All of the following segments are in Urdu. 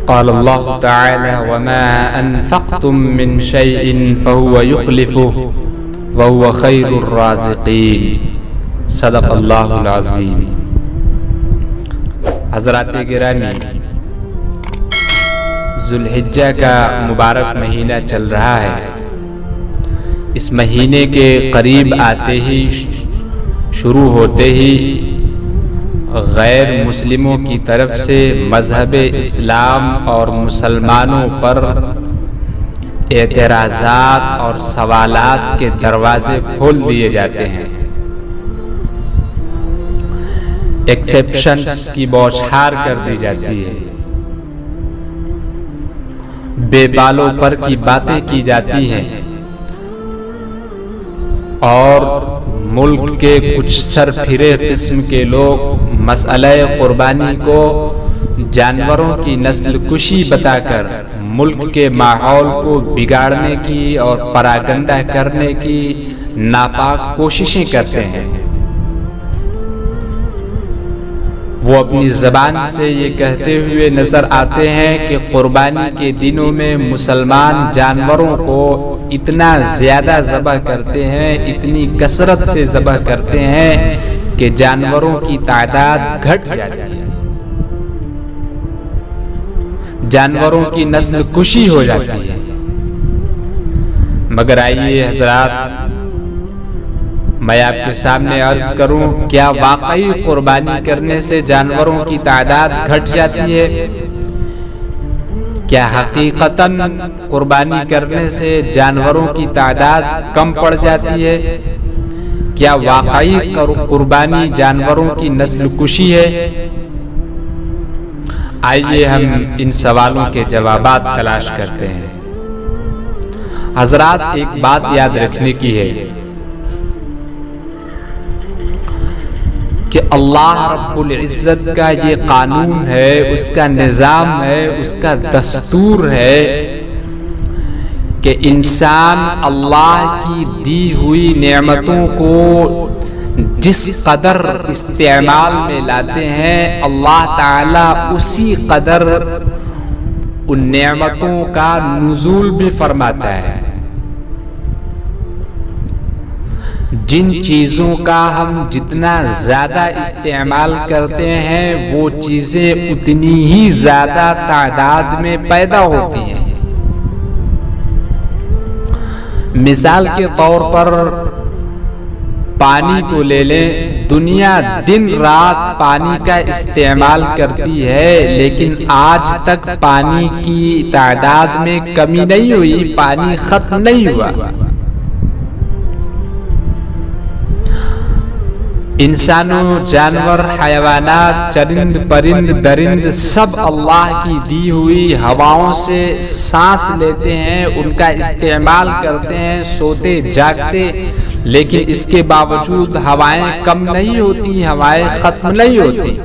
قال اللہ تعالی وما انفقتم من شیء فهو يخلفه وهو خیر الرازقین. صدق اللہ العظیم. حضرات گرامی، ذوالحجہ کا مبارک مہینہ چل رہا ہے. اس مہینے کے قریب آتے ہی، شروع ہوتے ہی غیر مسلموں کی طرف سے مذہب اسلام اور مسلمانوں پر اعتراضات اور سوالات کے دروازے کھول دیے جاتے ہیں. ایکسیپشنز کی بوچھار کر دی جاتی ہے، بے بالوں پر کی باتیں کی جاتی ہیں، اور ملک کے کچھ سرفرے قسم کے لوگ مسئلہ قربانی کو جانوروں کی نسل کشی بتا کر ملک کے ماحول کو بگاڑنے کی اور پراگندہ کرنے کی ناپاک کوششیں کرتے ہیں. وہ اپنی زبان سے یہ کہتے ہوئے نظر آتے ہیں کہ قربانی کے دنوں میں مسلمان جانوروں کو اتنا زیادہ ذبح کرتے ہیں، اتنی کثرت سے ذبح کرتے ہیں کہ جانوروں کی تعداد گھٹ جاتی ہے، جانوروں کی نسل کشی ہو جاتی ہے. مگر آئیے حضرات، میں آپ کے سامنے عرض کروں، کیا واقعی قربانی کرنے سے جانوروں کی تعداد گھٹ جاتی ہے؟ کیا حقیقتاً قربانی کرنے سے جانوروں کی تعداد کم پڑ جاتی ہے؟ کیا واقعی قربانی جانوروں کی نسل کشی ہے؟ آئیے ہم ان سوالوں کے جوابات تلاش کرتے ہیں. حضرات، ایک بات یاد رکھنے کی ہے کہ اللہ رب العزت کا یہ قانون ہے، اس کا نظام ہے، اس کا دستور ہے کہ انسان اللہ کی دی ہوئی نعمتوں کو جس قدر استعمال میں لاتے ہیں، اللہ تعالی اسی قدر ان نعمتوں کا نزول بھی فرماتا ہے. جن چیزوں کا ہم جتنا زیادہ استعمال کرتے ہیں، وہ چیزیں اتنی ہی زیادہ تعداد میں پیدا ہوتی ہیں. مثال کے طور پر پانی کو لے لیں. دنیا دن رات پانی کا استعمال کرتی ہے، لیکن آج تک پانی کی تعداد میں کمی نہیں ہوئی، پانی ختم نہیں ہوا. انسانوں، جانور، حیوانات، چرند پرند درند سب اللہ کی دی ہوئی ہواؤں سے سانس لیتے ہیں، ان کا استعمال کرتے ہیں، سوتے جاگتے، لیکن اس کے باوجود ہوائیں کم نہیں ہوتی، ہوائیں ختم نہیں ہوتی.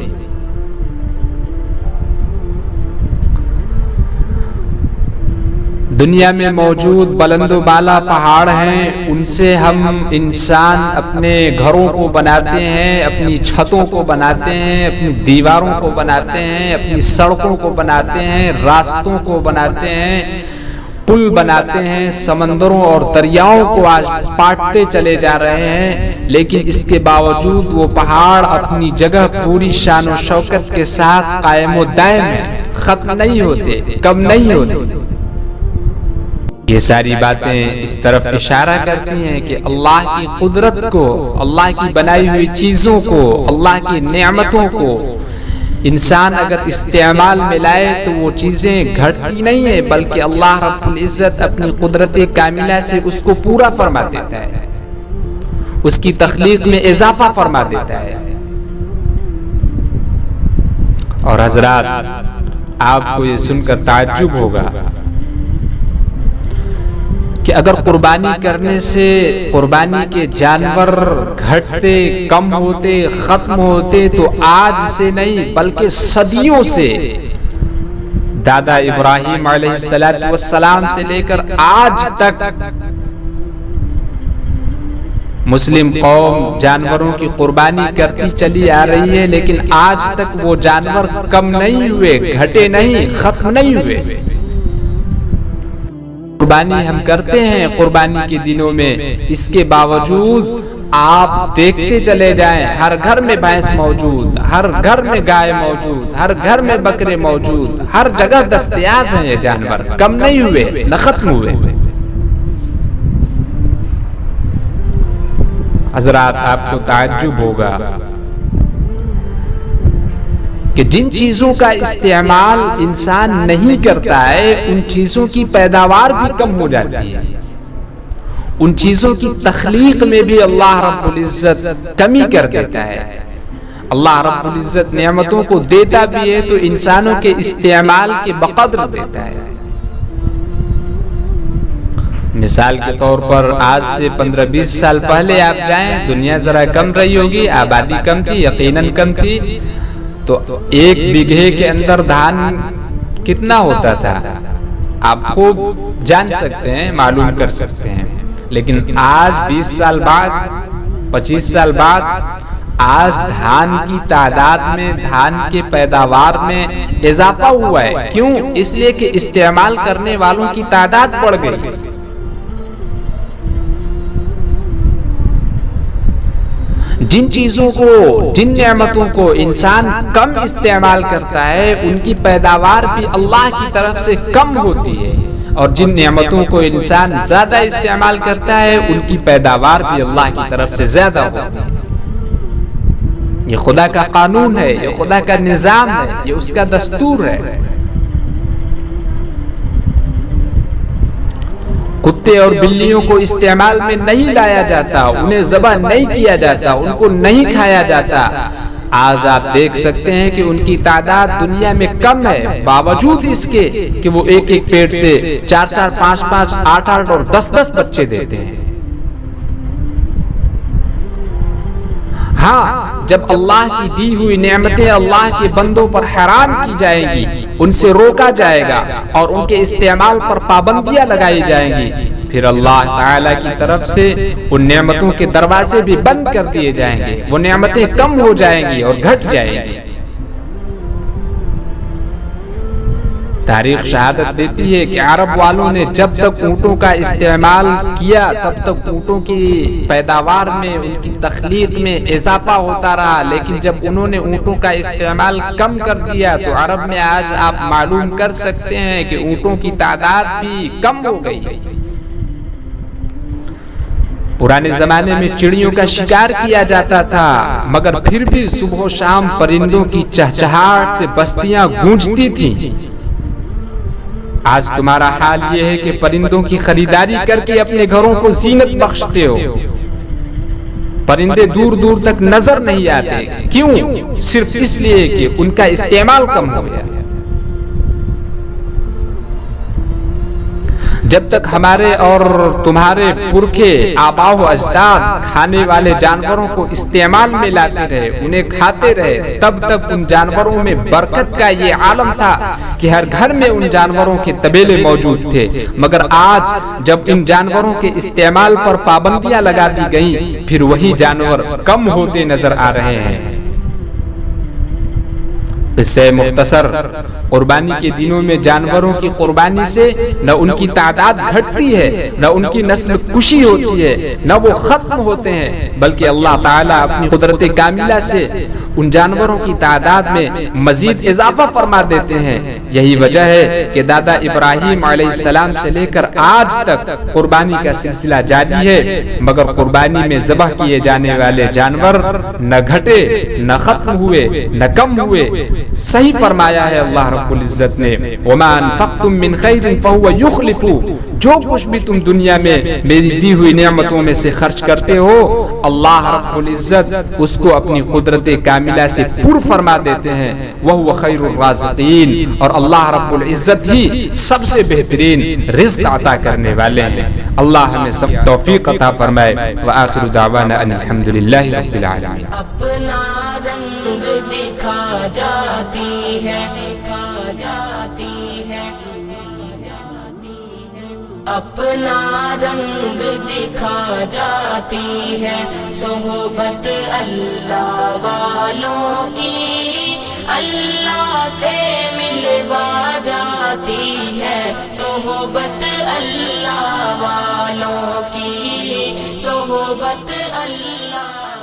دنیا میں موجود بلند و بالا پہاڑ ہیں، ان سے ہم انسان اپنے گھروں کو بناتے ہیں، اپنی چھتوں کو بناتے ہیں، اپنی دیواروں کو بناتے ہیں، اپنی سڑکوں کو بناتے ہیں، راستوں کو بناتے ہیں، پل بناتے ہیں، سمندروں اور دریاؤں کو آج پاٹتے چلے جا رہے ہیں. لیکن اس کے باوجود وہ پہاڑ اپنی جگہ پوری شان و شوکت کے ساتھ قائم و دائم ہیں، ختم نہیں ہوتے، کم نہیں ہوتے. یہ ساری باتیں اس طرف اشارہ کرتی ہیں کہ اللہ کی قدرت کو، اللہ کی بنائی ہوئی چیزوں کو، اللہ کی نعمتوں کو انسان اگر استعمال میں لائے تو وہ چیزیں گھٹتی نہیں ہیں، بلکہ اللہ رب العزت اپنی قدرت کاملہ سے اس کو پورا فرما دیتا ہے، اس کی تخلیق میں اضافہ فرما دیتا ہے. اور حضرات، آپ کو یہ سن کر تعجب ہوگا کہ اگر قربانی کرنے سے قربانی کے جانور گھٹتے، کم ہوتے، ختم ہوتے تو آج سے نہیں بلکہ صدیوں سے، دادا ابراہیم علیہ السلام سے لے کر آج تک مسلم قوم جانوروں کی قربانی کرتی چلی آ رہی ہے، لیکن آج تک وہ جانور کم نہیں ہوئے، گھٹے نہیں، ختم نہیں ہوئے۔ قربانی ہم کرتے ہیں قربانی کے دنوں میں، اس کے باوجود آپ دیکھتے چلے جائیں، ہر گھر میں بھینس موجود، ہر گھر میں گائے موجود، ہر گھر میں بکرے موجود، ہر جگہ دستیاب ہیں یہ جانور، کم نہیں ہوئے نہ ختم ہوئے۔ حضرات آپ کو تعجب ہوگا کہ جن چیزوں کا استعمال انسان نہیں کرتا ہے ان چیزوں کی پیداوار بھی کم ہو جاتی ہے، ان چیزوں کی تخلیق میں بھی اللہ رب العزت کمی کر دیتا ہے۔ اللہ رب العزت نعمتوں کو دیتا بھی ہے تو انسانوں کے استعمال کے بقدر دیتا ہے۔ مثال کے طور پر آج سے 15-20 سال پہلے آپ جائیں، دنیا ذرا کم رہی ہوگی، آبادی کم تھی، یقیناً کم تھی، تو 1 بیگھے کے اندر دھان کتنا ہوتا تھا آپ خوب جان سکتے ہیں، معلوم کر سکتے ہیں۔ لیکن آج 20 سال بعد، 25 سال بعد، آج دھان کی تعداد میں، دھان کے پیداوار میں اضافہ ہوا ہے۔ کیوں؟ اس لیے کہ استعمال کرنے والوں کی تعداد بڑھ گئی۔ جن چیزوں کو، جن نعمتوں کو انسان کم استعمال کرتا ہے ان کی پیداوار بھی اللہ کی طرف سے کم ہوتی ہے، اور جن نعمتوں کو انسان زیادہ استعمال کرتا ہے ان کی پیداوار بھی اللہ کی طرف سے زیادہ ہوتی ہے۔ یہ خدا کا قانون ہے، یہ خدا کا نظام ہے، یہ اس کا دستور ہے۔ کتے اور بلیوں کو استعمال میں نہیں لایا جاتا، انہیں ذبح نہیں کیا جاتا، ان کو نہیں کھایا جاتا۔ آج آپ دیکھ سکتے ہیں کہ ان کی تعداد دنیا میں کم ہے، باوجود اس کے کہ وہ ایک ایک پیٹ سے 4-4، 5-5، 8-8 اور 10-10 بچے دیتے ہیں۔ ہاں، جب اللہ کی دی ہوئی نعمتیں اللہ کے بندوں پر حرام کی جائیں گی، ان سے روکا جائے گا اور ان کے استعمال پر پابندیاں لگائی جائیں گی، پھر اللہ تعالی کی طرف سے ان نعمتوں کے دروازے بھی بند کر دیے جائیں گے، وہ نعمتیں کم ہو جائیں گی اور گھٹ جائیں گی۔ تاریخ شہادت دیتی ہے کہ عرب والوں نے جب تک اونٹوں کا استعمال کیا تب تک اونٹوں کی پیداوار میں، ان کی تخلیق میں اضافہ ہوتا رہا، لیکن جب انہوں نے اونٹوں کا استعمال کم کر دیا تو عرب میں آج آپ معلوم کر سکتے ہیں کہ اونٹوں کی تعداد بھی کم ہو گئی۔ پرانے زمانے میں چڑیوں کا شکار کیا جاتا تھا، مگر پھر بھی صبح و شام پرندوں کی چہچہاہٹ سے بستیاں گونجتی تھیں۔ آج تمہارا حال یہ ہے کہ پرندوں کی خریداری کر کے اپنے گھروں کو زینت بخشتے ہو، پرندے دور دور تک نظر نہیں آتے۔ کیوں؟ صرف اس لیے کہ ان کا استعمال کم ہو گیا۔ جب تک ہمارے اور تمہارے پرکھے آباء و اجداد کھانے والے جانوروں کو استعمال میں لاتے رہے، انہیں کھاتے رہے، تب تک ان جانوروں میں برکت کا یہ عالم تھا کہ ہر گھر میں ان جانوروں کے طبیلے موجود تھے۔ مگر آج جب ان جانوروں کے استعمال پر پابندیاں لگا دی گئیں، پھر وہی جانور کم ہوتے نظر آ رہے ہیں۔ قصہ مختصر، قربانی کے دنوں میں جانوروں کی قربانی سے نہ ان کی تعداد گھٹتی ہے، نہ ان کی نسل کشی ہوتی ہے، نہ وہ ختم ہوتے ہیں، بلکہ اللہ تعالیٰ اپنی قدرت کاملہ سے ان جانوروں کی تعداد میں مزید اضافہ فرما دیتے ہیں۔ یہی وجہ ہے کہ دادا ابراہیم علیہ السلام سے لے کر آج تک قربانی کا سلسلہ جاری ہے، مگر قربانی میں ذبح کیے جانے والے جانور نہ گھٹے، نہ ختم ہوئے، نہ کم ہوئے۔ صحیح فرمایا ہے اللہ رب العزت نے، وَمَا أَنفَقْتُم مِّن خَيْرٍ فَهُوَ يُخْلِفُهُ، جو کچھ بھی تم دنیا میں میری دی ہوئی نعمتوں میں سے خرچ کرتے ہو، اللہ رب العزت اس کو اپنی قدرت کاملہ سے پر فرما دیتے ہیں۔ وَهُوَ خَيْرُ الرَّازِقِينَ، اور اللہ رب العزت ہی سب سے بہترین رزق عطا کرنے والے ہیں۔ اللہ ہمیں سب توفیق عطا فرمائے۔ وآخر دعوانا ان الحمدللہ رب العالمین۔ اپنا رنگ دکھا جاتی ہے، دکھا جاتی ہے، دکھا جاتی ہے۔ اپنا رنگ دکھا جاتی ہے صحبت اللہ والوں کی، اللہ سے ملوا جاتی ہے صحبت اللہ والوں کی، صحبت اللہ